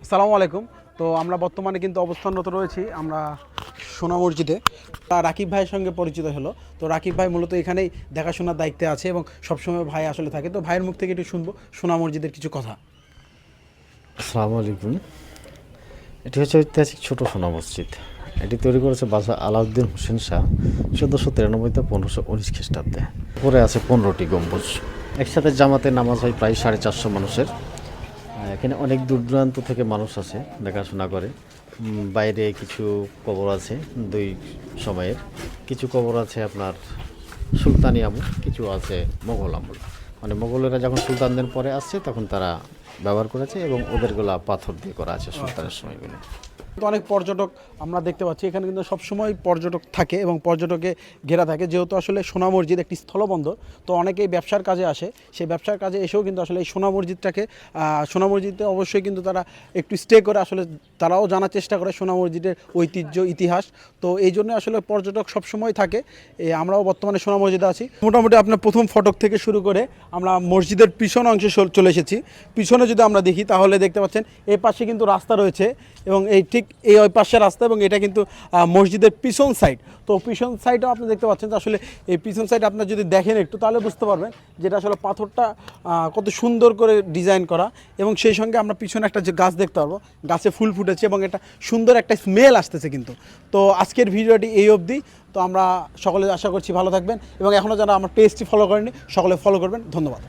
আসসালামু আলাইকুম। তো আমরা বর্তমানে কিন্তু অবস্থানরত রয়েছি আমরা সোনা মসজিদে। রাকিব ভাইয়ের সঙ্গে পরিচিত হলো। তো রাকিব ভাই মূলত এখানেই দেখাশোনার দায়িত্বে আছে এবং সবসময় ভাই আসলে থাকে। তো ভাইয়ের মুখ থেকে একটু শুনবো সোনা মসজিদের কিছু কথা। আসসালামু আলাইকুম। এটি হচ্ছে ঐতিহাসিক ছোট সোনা মসজিদ। এটি তৈরি করেছে বাদশাহ আলাউদ্দিন হোসেন শাহ 1493 1519 খ্রিস্টাব্দে। উপরে আছে 15টি গম্বুজ। একসাথে জামাতে নামাজ হয় প্রায় 450 মানুষের। এখানে অনেক দূর দূরান্ত থেকে মানুষ আসে দেখাশোনা করে। বাইরে কিছু কবর আছে দুই সময়ের, কিছু কবর আছে আপনার সুলতানি আমল, কিছু আছে মোগল আমল। মানে মোগলেরা যখন সুলতানদের পরে আসছে তখন তারা ব্যবহার করেছে এবং ওদেরগুলা পাথর দিয়ে করা আছে সুলতানের সময়গুলো। কিন্তু অনেক পর্যটক আমরা দেখতে পাচ্ছি এখানে কিন্তু সবসময় পর্যটক থাকে এবং পর্যটকে ঘেরা থাকে, যেহেতু আসলে সোনা মসজিদ একটি স্থলবন্দর। তো অনেকেই ব্যবসার কাজে আসে, সেই ব্যবসার কাজে এসেও কিন্তু আসলে এই সোনা মসজিদটাকে সোনা মসজিদে অবশ্যই কিন্তু তারা একটু স্টে করে আসলে তারাও জানার চেষ্টা করে সোনা মসজিদের ঐতিহ্য ইতিহাস। তো এই জন্য আসলে পর্যটক সবসময় থাকে। আমরাও বর্তমানে সোনা মসজিদে আছি। মোটামুটি আপনার প্রথম ফটক থেকে শুরু করে আমরা মসজিদের পিছন অংশে চলে এসেছি। পিছনে যদি আমরা দেখি তাহলে দেখতে পাচ্ছেন এই পাশে কিন্তু রাস্তা রয়েছে এবং এই ঠিক এই ওই পাশে রাস্তা এবং এটা কিন্তু মসজিদের পিছন সাইড। তো পিছন সাইডও আপনি দেখতে পাচ্ছেন যে আসলে এই পিছন সাইড আপনার যদি দেখেন একটু তাহলে বুঝতে পারবেন যেটা আসলে পাথরটা কত সুন্দর করে ডিজাইন করা। এবং সেই সঙ্গে আমরা পিছনে একটা যে গাছ দেখতে পারবো, গাছে ফুল ফুটেছে এবং এটা সুন্দর একটা স্মেল আসতেছে কিন্তু। তো আজকের ভিডিওটি এই অবধি। তো আমরা সকলে আশা করছি ভালো থাকবেন এবং এখনও যারা আমার পেজটি ফলো করেনি সকলে ফলো করবেন। ধন্যবাদ।